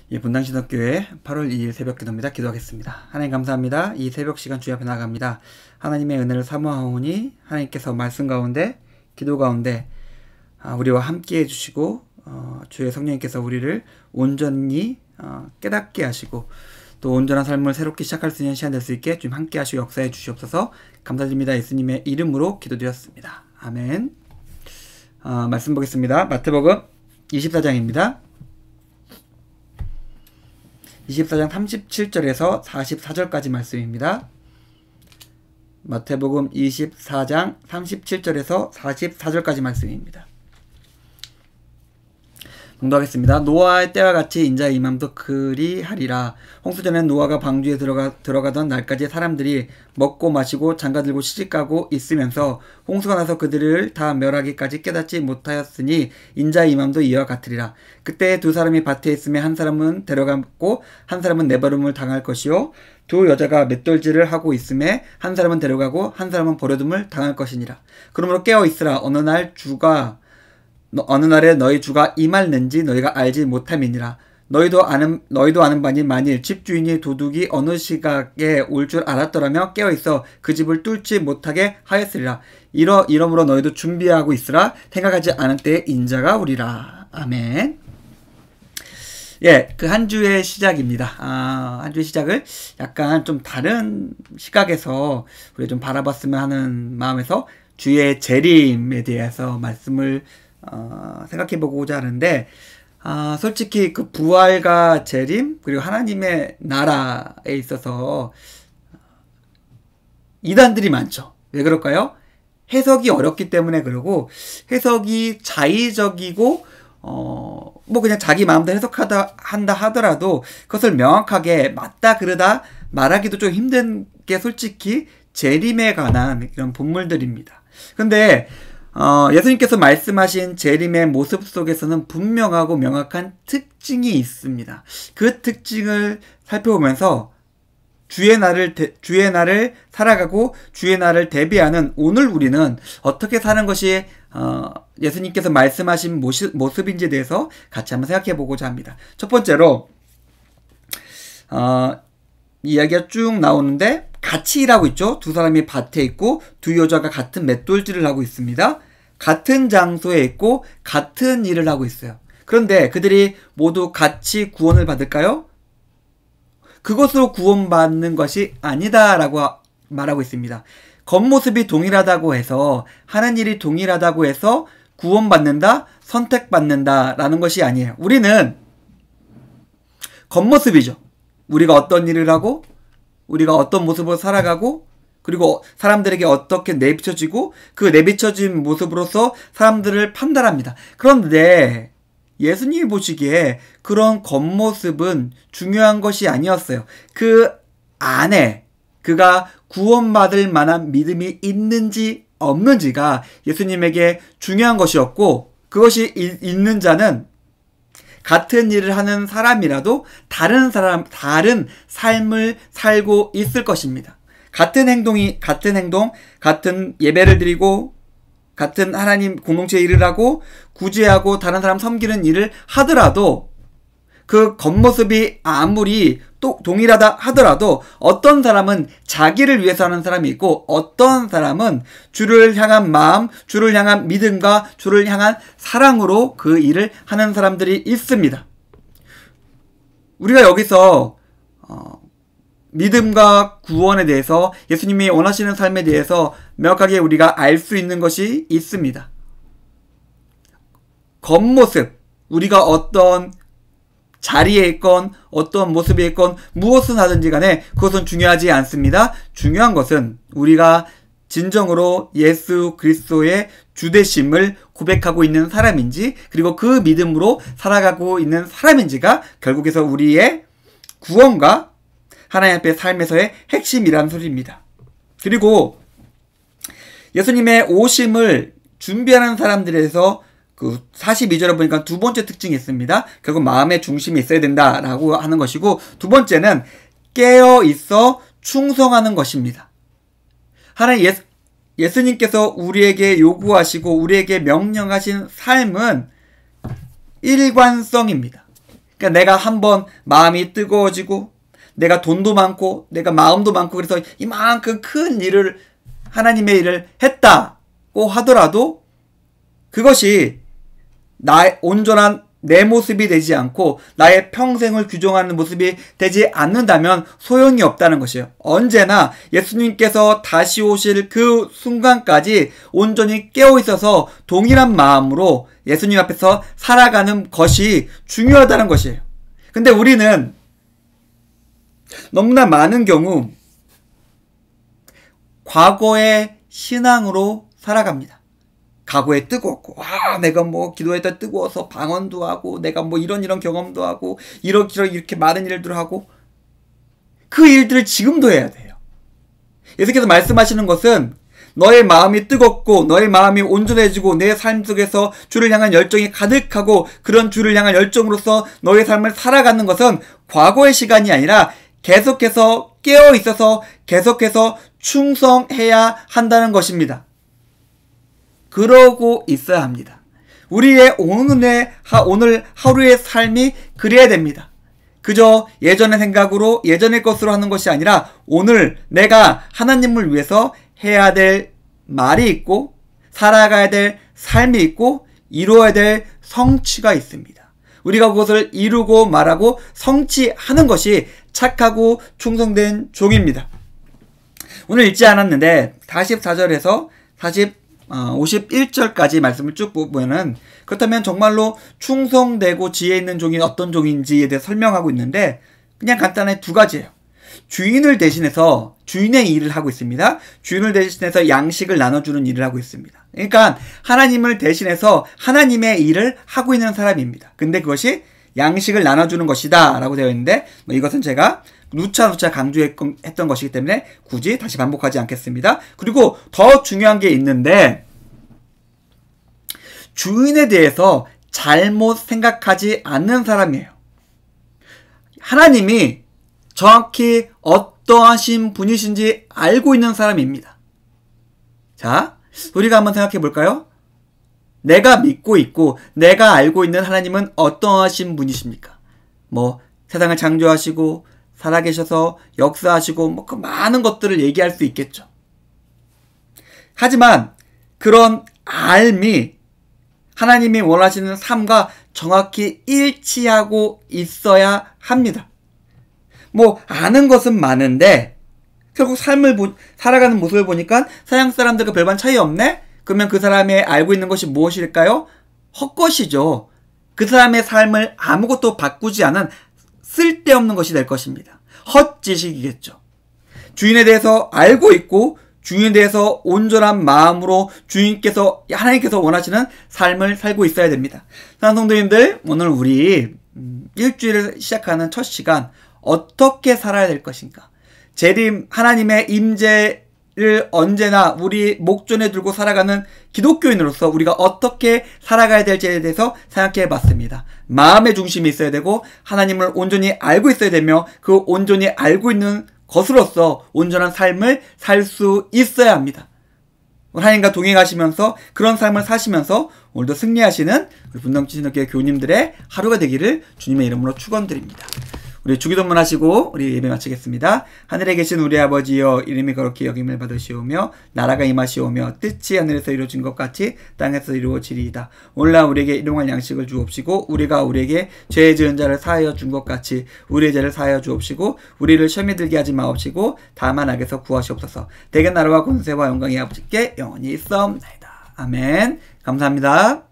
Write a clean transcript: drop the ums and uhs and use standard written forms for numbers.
분당신학교회 8월 2일 새벽 기도입니다. 기도하겠습니다. 하나님 감사합니다. 이 새벽 시간 주의 앞에 나아갑니다. 하나님의 은혜를 사모하오니 하나님께서 말씀 가운데 기도 가운데 우리와 함께 해주시고 주의 성령님께서 우리를 온전히 깨닫게 하시고 또 온전한 삶을 새롭게 시작할 수 있는 시간 될 수 있게 좀 함께 하시고 역사해 주시옵소서. 감사드립니다. 예수님의 이름으로 기도드렸습니다. 아멘. 말씀 보겠습니다. 마태복음 24장입니다. 24장 37절에서 44절까지 말씀입니다. 마태복음 24장 37절에서 44절까지 말씀입니다. 봉독하겠습니다. 노아의 때와 같이 인자의 임함도 그리하리라. 홍수전엔 노아가 방주에 들어가던 날까지 사람들이 먹고 마시고 장가들고 시집가고 있으면서 홍수가 나서 그들을 다 멸하기까지 깨닫지 못하였으니 인자의 임함도 이와 같으리라. 그때 두 사람이 밭에 있으며 한 사람은 데려갔고 한 사람은 내버림을 당할 것이요 두 여자가 맷돌질을 하고 있음에 한 사람은 데려가고 한 사람은 버려둠을 당할 것이니라. 그러므로 깨어 있으라. 어느 날에 너희 주가 임할는지 너희가 알지 못함이니라. 너희도 아는 바니 만일 집주인이 도둑이 어느 시각에 올 줄 알았더라면 깨어있어 그 집을 뚫지 못하게 하였으리라. 이러므로 너희도 준비하고 있으라. 생각하지 않은 때에 인자가 오리라. 아멘. 예, 그 한 주의 시작입니다. 한 주의 시작을 약간 좀 다른 시각에서 우리 좀 바라봤으면 하는 마음에서 주의 재림에 대해서 말씀을 생각해보고자 하는데, 솔직히 그 부활과 재림, 그리고 하나님의 나라에 있어서 이단들이 많죠. 왜 그럴까요? 해석이 어렵기 때문에 그러고, 해석이 자의적이고, 뭐 그냥 자기 마음대로 한다 하더라도 그것을 명확하게 맞다 그러다 말하기도 좀 힘든 게 솔직히 재림에 관한 이런 본문들입니다. 근데 예수님께서 말씀하신 재림의 모습 속에서는 분명하고 명확한 특징이 있습니다. 그 특징을 살펴보면서 주의 날을 살아가고 주의 날을 대비하는 오늘 우리는 어떻게 사는 것이 예수님께서 말씀하신 모습인지에 대해서 같이 한번 생각해 보고자 합니다. 첫 번째로 이야기가 쭉 나오는데 같이 일하고 있죠. 두 사람이 밭에 있고 두 여자가 같은 맷돌질을 하고 있습니다. 같은 장소에 있고 같은 일을 하고 있어요. 그런데 그들이 모두 같이 구원을 받을까요? 그것으로 구원받는 것이 아니다라고 말하고 있습니다. 겉모습이 동일하다고 해서 하는 일이 동일하다고 해서 구원받는다, 선택받는다라는 것이 아니에요. 우리는 겉모습이죠. 우리가 어떤 일을 하고 우리가 어떤 모습으로 살아가고 그리고 사람들에게 어떻게 내비쳐지고 그 내비쳐진 모습으로서 사람들을 판단합니다. 그런데 예수님이 보시기에 그런 겉모습은 중요한 것이 아니었어요. 그 안에 그가 구원받을 만한 믿음이 있는지 없는지가 예수님에게 중요한 것이었고 그것이 있는 자는 같은 일을 하는 사람이라도 다른 삶을 살고 있을 것입니다. 같은 행동, 같은 예배를 드리고, 같은 하나님 공동체에 일을 하고, 구제하고, 다른 사람 섬기는 일을 하더라도, 그 겉모습이 아무리 또 동일하다 하더라도, 어떤 사람은 자기를 위해서 하는 사람이 있고, 어떤 사람은 주를 향한 마음, 주를 향한 믿음과 주를 향한 사랑으로 그 일을 하는 사람들이 있습니다. 우리가 여기서, 믿음과 구원에 대해서 예수님이 원하시는 삶에 대해서 명확하게 우리가 알 수 있는 것이 있습니다. 겉모습, 우리가 어떤 자리에 있건 어떤 모습에 있건 무엇을 하든지 간에 그것은 중요하지 않습니다. 중요한 것은 우리가 진정으로 예수 그리스도의 주되심을 고백하고 있는 사람인지 그리고 그 믿음으로 살아가고 있는 사람인지가 결국에서 우리의 구원과 하나님 앞에 삶에서의 핵심이라는 소리입니다. 그리고 예수님의 오심을 준비하는 사람들에서 그 42절에 보니까 두 번째 특징이 있습니다. 결국 마음의 중심이 있어야 된다라고 하는 것이고 두 번째는 깨어 있어 충성하는 것입니다. 하나님 예수님께서 우리에게 요구하시고 우리에게 명령하신 삶은 일관성입니다. 그러니까 내가 한번 마음이 뜨거워지고 내가 돈도 많고 내가 마음도 많고 그래서 이만큼 큰 일을 하나님의 일을 했다고 하더라도 그것이 나의 온전한 내 모습이 되지 않고 나의 평생을 규정하는 모습이 되지 않는다면 소용이 없다는 것이에요. 언제나 예수님께서 다시 오실 그 순간까지 온전히 깨어있어서 동일한 마음으로 예수님 앞에서 살아가는 것이 중요하다는 것이에요. 근데 우리는 너무나 많은 경우 과거의 신앙으로 살아갑니다. 과거에 뜨거웠고, 내가 뭐 기도했다 뜨거워서 방언도 하고, 내가 뭐 이런 경험도 하고, 이렇게 많은 일들을 하고, 그 일들을 지금도 해야 돼요. 예수께서 말씀하시는 것은 너의 마음이 뜨겁고, 너의 마음이 온전해지고, 내 삶 속에서 주를 향한 열정이 가득하고, 그런 주를 향한 열정으로서 너의 삶을 살아가는 것은 과거의 시간이 아니라 계속해서 깨어 있어서 계속해서 충성해야 한다는 것입니다. 그러고 있어야 합니다. 우리의 오늘 하루의 삶이 그래야 됩니다. 그저 예전의 생각으로 예전의 것으로 하는 것이 아니라 오늘 내가 하나님을 위해서 해야 될 말이 있고 살아가야 될 삶이 있고 이루어야 될 성취가 있습니다. 우리가 그것을 이루고 말하고 성취하는 것이 착하고 충성된 종입니다. 오늘 읽지 않았는데 44절에서 51절까지 말씀을 쭉 보면은 그렇다면 정말로 충성되고 지혜 있는 종이 어떤 종인지에 대해 설명하고 있는데 그냥 간단하게 두 가지예요. 주인을 대신해서 주인의 일을 하고 있습니다. 주인을 대신해서 양식을 나눠주는 일을 하고 있습니다. 그러니까 하나님을 대신해서 하나님의 일을 하고 있는 사람입니다. 근데 그것이 양식을 나눠주는 것이다 라고 되어 있는데 이것은 제가 누차 강조했던 것이기 때문에 굳이 다시 반복하지 않겠습니다. 그리고 더 중요한 게 있는데 주인에 대해서 잘못 생각하지 않는 사람이에요. 하나님이 정확히 어떠하신 분이신지 알고 있는 사람입니다. 자, 우리가 한번 생각해 볼까요? 내가 믿고 있고 내가 알고 있는 하나님은 어떠하신 분이십니까? 뭐 세상을 창조하시고 살아계셔서 역사하시고 뭐 그 많은 것들을 얘기할 수 있겠죠. 하지만 그런 알미 하나님이 원하시는 삶과 정확히 일치하고 있어야 합니다. 뭐 아는 것은 많은데 결국 삶을 살아가는 모습을 보니까 서양 사람들과 별반 차이 없네? 그러면 그 사람의 알고 있는 것이 무엇일까요? 헛것이죠. 그 사람의 삶을 아무것도 바꾸지 않은 쓸데없는 것이 될 것입니다. 헛지식이겠죠. 주인에 대해서 알고 있고 주인에 대해서 온전한 마음으로 하나님께서 원하시는 삶을 살고 있어야 됩니다. 사랑하는 성도님들, 오늘 우리 일주일을 시작하는 첫 시간 어떻게 살아야 될 것인가? 재림 하나님의 임재를 언제나 우리 목전에 들고 살아가는 기독교인으로서 우리가 어떻게 살아가야 될지에 대해서 생각해 봤습니다. 마음의 중심이 있어야 되고 하나님을 온전히 알고 있어야 되며 그 온전히 알고 있는 것으로서 온전한 삶을 살 수 있어야 합니다. 하나님과 동행하시면서 그런 삶을 사시면서 오늘도 승리하시는 우리 분당치 신학교회 교우님들의 하루가 되기를 주님의 이름으로 축원드립니다. 우리 주기도문 하시고 우리 예배 마치겠습니다. 하늘에 계신 우리 아버지여 이름이 거룩히 여김을 받으시오며 나라가 임하시오며 뜻이 하늘에서 이루어진 것 같이 땅에서 이루어지리이다. 오늘날 우리에게 일용할 양식을 주옵시고 우리가 우리에게 죄 지은 자를 사하여 준 것 같이 우리의 죄를 사하여 주옵시고 우리를 시험에 들게 하지 마옵시고 다만 악에서 구하시옵소서. 대개 나라와 권세와 영광이 아버지께 영원히 있사옵나이다. 아멘. 감사합니다.